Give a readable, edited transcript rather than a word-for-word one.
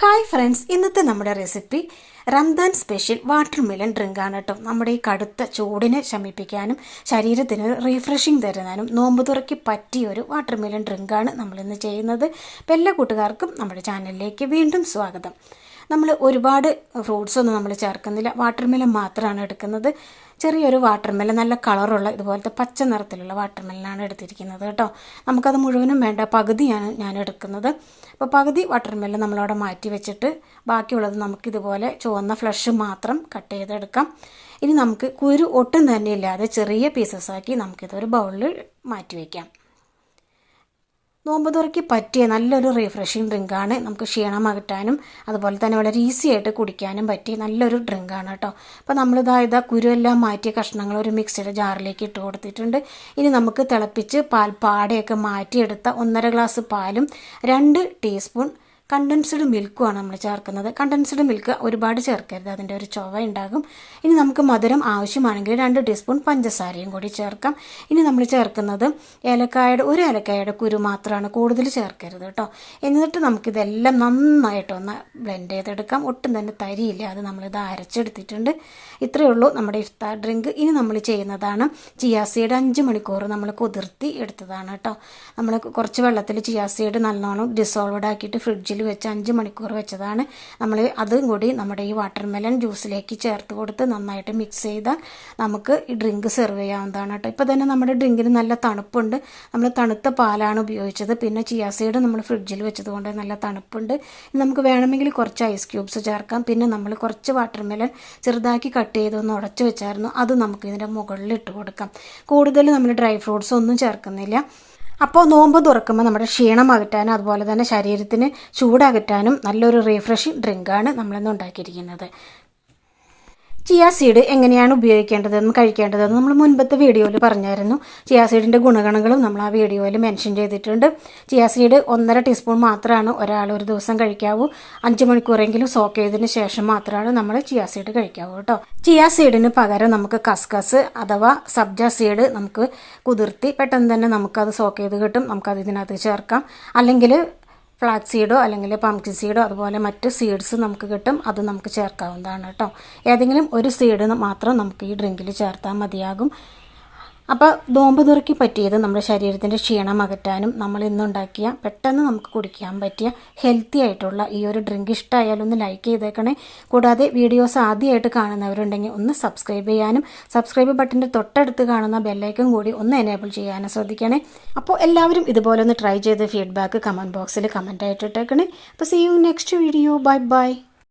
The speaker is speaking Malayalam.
ഹായ് ഫ്രണ്ട്സ്, ഇന്നത്തെ നമ്മുടെ recipe Ramadan special watermelon ഡ്രിങ്കാണ് കേട്ടോ. നമ്മുടെ ഈ കടുത്ത ചൂടിനെ ശമിപ്പിക്കാനും ശരീരത്തിന് റീഫ്രഷിങ് തരുന്നതിനും നോമ്പ് തുറക്കി പറ്റിയൊരു വാട്ടർ മെലൺ ഡ്രിങ്കാണ് നമ്മളിന്ന് ചെയ്യുന്നത്. അപ്പോൾ എല്ലാ കൂട്ടുകാർക്കും നമ്മുടെ ചാനലിലേക്ക് വീണ്ടും സ്വാഗതം. നമ്മൾ ഒരുപാട് ഫ്രൂട്ട്സൊന്നും നമ്മൾ ചേർക്കുന്നില്ല, വാട്ടർ മെലൺ മാത്രമാണ് എടുക്കുന്നത്. ചെറിയൊരു വാട്ടർ മെലൺ, നല്ല കളറുള്ള ഇതുപോലത്തെ പച്ച നിറത്തിലുള്ള വാട്ടർ മെലനാണ് എടുത്തിരിക്കുന്നത് കേട്ടോ. നമുക്കത് മുഴുവനും വേണ്ട, പകുതിയാണ് ഞാൻ എടുക്കുന്നത്. അപ്പോൾ പകുതി വാട്ടർ മെലൺ നമ്മളവിടെ മാറ്റി വെച്ചിട്ട് ബാക്കിയുള്ളത് നമുക്കിതുപോലെ ചുവന്ന ഫ്ലഷ് മാത്രം കട്ട് ചെയ്തെടുക്കാം. ഇനി നമുക്ക് കുരു ഒട്ടും തന്നെ ഇല്ലാതെ ചെറിയ പീസസാക്കി നമുക്കിതൊരു ബൗളിൽ മാറ്റി വയ്ക്കാം. നോമ്പ് തുറക്കി പറ്റിയ നല്ലൊരു റീഫ്രഷിങ് ഡ്രിങ്കാണ്. നമുക്ക് ക്ഷീണം അകറ്റാനും അതുപോലെ തന്നെ വളരെ ഈസി ആയിട്ട് കുടിക്കാനും പറ്റിയ നല്ലൊരു ഡ്രിങ്കാണ് കേട്ടോ. അപ്പോൾ നമ്മളിതാ കുരുവെല്ലാം മാറ്റിയ കഷ്ണങ്ങൾ ഒരു മിക്സിയുടെ ജാറിലേക്ക് ഇട്ട് കൊടുത്തിട്ടുണ്ട്. ഇനി നമുക്ക് തിളപ്പിച്ച് പാടയൊക്കെ മാറ്റിയെടുത്ത 1.5 ഗ്ലാസ് പാലും 2 ടീസ്പൂൺ കണ്ടൻസ്ഡ് മിൽക്കുമാണ് നമ്മൾ ചേർക്കുന്നത്. കണ്ടൻസ്ഡ് മിൽക്ക് ഒരുപാട് ചേർക്കരുത്, അതിൻ്റെ ഒരു ചൊവ ഉണ്ടാകും. ഇനി നമുക്ക് മധുരം ആവശ്യമാണെങ്കിൽ 2 ടീസ്പൂൺ പഞ്ചസാരയും കൂടി ചേർക്കാം. ഇനി നമ്മൾ ചേർക്കുന്നത് ഒരു ഏലക്കായുടെ കുരു മാത്രമാണ്, കൂടുതൽ ചേർക്കരുത് കേട്ടോ. എന്നിട്ട് നമുക്കിതെല്ലാം നന്നായിട്ടൊന്ന് ബ്ലെൻഡ് ചെയ്തെടുക്കാം. ഒട്ടും തന്നെ തരിയില്ല, അത് നമ്മളിത് അരച്ചെടുത്തിട്ടുണ്ട്. ഇത്രയേ ഉള്ളൂ നമ്മുടെ ഇഫ്താർ ഡ്രിങ്ക്. ഇനി നമ്മൾ ചെയ്യുന്നതാണ് ചിയാ സീഡ്. 5 മണിക്കൂർ നമ്മൾ കുതിർത്തി എടുത്തതാണ് കേട്ടോ. നമ്മൾ കുറച്ച് വെള്ളത്തിൽ ചിയാ സീഡ് നല്ലോണം ഡിസോൾവഡ് ആക്കിയിട്ട് ഫ്രിഡ്ജിൽ വെച്ച് 5 മണിക്കൂർ വെച്ചതാണ്. നമ്മൾ അതും കൂടി നമ്മുടെ ഈ വാട്ടർ മെലൺ ജ്യൂസിലേക്ക് ചേർത്ത് കൊടുത്ത് നന്നായിട്ട് മിക്സ് ചെയ്താൽ നമുക്ക് ഈ ഡ്രിങ്ക് സെർവ് ചെയ്യാവുന്നതാണ് കേട്ടോ. ഇപ്പോൾ തന്നെ നമ്മുടെ ഡ്രിങ്കിന് നല്ല തണുപ്പുണ്ട്. നമ്മൾ തണുത്ത പാലാണ് ഉപയോഗിച്ചത്. പിന്നെ ചിയാ സീഡ് നമ്മൾ ഫ്രിഡ്ജിൽ വെച്ചതുകൊണ്ട് നല്ല തണുപ്പുണ്ട്. നമുക്ക് വേണമെങ്കിൽ കുറച്ച് ഐസ് ക്യൂബ്സ് ചേർക്കാം. പിന്നെ നമ്മൾ കുറച്ച് വാട്ടർ മെലൺ ചെറുതാക്കി കട്ട് ചെയ്തൊന്ന് ഉടച്ച് വെച്ചായിരുന്നു, അത് നമുക്ക് ഇതിൻ്റെ മുകളിൽ ഇട്ട് കൊടുക്കാം. കൂടുതൽ നമ്മൾ ഡ്രൈ ഫ്രൂട്ട്സ് ഒന്നും ചേർക്കുന്നില്ല. അപ്പോൾ നോമ്പ് തുറക്കുമ്പോൾ നമ്മുടെ ക്ഷീണം അകറ്റാനും അതുപോലെ തന്നെ ശരീരത്തിന് ചൂടകറ്റാനും നല്ലൊരു റീഫ്രഷിങ് ഡ്രിങ്കാണ് നമ്മളിന്ന് ഉണ്ടാക്കിയിരിക്കുന്നത്. ചിയാ സീഡ് എങ്ങനെയാണ് ഉപയോഗിക്കേണ്ടതെന്നും കഴിക്കേണ്ടതെന്നും നമ്മൾ മുൻപത്തെ വീഡിയോയിൽ പറഞ്ഞായിരുന്നു. ചിയാ സീഡിൻ്റെ ഗുണഗണങ്ങളും നമ്മൾ ആ വീഡിയോയിൽ മെൻഷൻ ചെയ്തിട്ടുണ്ട്. ചിയാ സീഡ് 1.5 ടീസ്പൂൺ മാത്രമാണ് ഒരാൾ ഒരു ദിവസം കഴിക്കാവൂ. 5 മണിക്കൂറെങ്കിലും സോക്ക് ചെയ്തതിന് ശേഷം മാത്രമാണ് നമ്മൾ ചിയാ സീഡ് കഴിക്കാവൂ കേട്ടോ. ചിയാ സീഡിന് പകരം നമുക്ക് കസ്കസ് അഥവാ സബ്ജ സീഡ് നമുക്ക് കുതിർത്തി പെട്ടെന്ന് തന്നെ നമുക്കത് സോക്ക് ചെയ്ത് കിട്ടും. നമുക്കത് ഇതിനകത്ത് ചേർക്കാം. അല്ലെങ്കിൽ ഫ്ലാക്സ് സീഡോ അല്ലെങ്കിൽ പംകിൻ സീഡോ അതുപോലെ മറ്റ് സീഡ്സ് നമുക്ക് കിട്ടും, അത് നമുക്ക് ചേർക്കാവുന്നതാണ് കേട്ടോ. ഏതെങ്കിലും ഒരു സീഡ് മാത്രം നമുക്ക് ഈ ഡ്രിങ്കിൽ ചേർത്താൽ മതിയാകും. അപ്പോൾ നോമ്പ് തുറക്കി പറ്റിയത് നമ്മുടെ ശരീരത്തിൻ്റെ ക്ഷീണം അകറ്റാനും നമ്മൾ ഇന്നുണ്ടാക്കിയ പെട്ടെന്ന് നമുക്ക് കുടിക്കാൻ പറ്റിയ ഹെൽത്തി ആയിട്ടുള്ള ഈ ഒരു ഡ്രിങ്ക് ഇഷ്ടമായാലും ഒന്ന് ലൈക്ക് ചെയ്തേക്കണേ. കൂടാതെ വീഡിയോസ് ആദ്യമായിട്ട് കാണുന്നവരുണ്ടെങ്കിൽ ഒന്ന് സബ്സ്ക്രൈബ് ചെയ്യാനും സബ്സ്ക്രൈബ് ബട്ടൻ്റെ തൊട്ടടുത്ത് കാണുന്ന ബെല്ലൈക്കൺ കൂടി ഒന്ന് എനേബിൾ ചെയ്യാനും ശ്രദ്ധിക്കണേ. അപ്പോൾ എല്ലാവരും ഇതുപോലെ ഒന്ന് ട്രൈ ചെയ്ത് ഫീഡ്ബാക്ക് കമൻറ്റ് ബോക്സിൽ കമൻറ്റായിട്ട് ഇട്ടേക്കണേ. അപ്പോൾ see you next video. Bye by.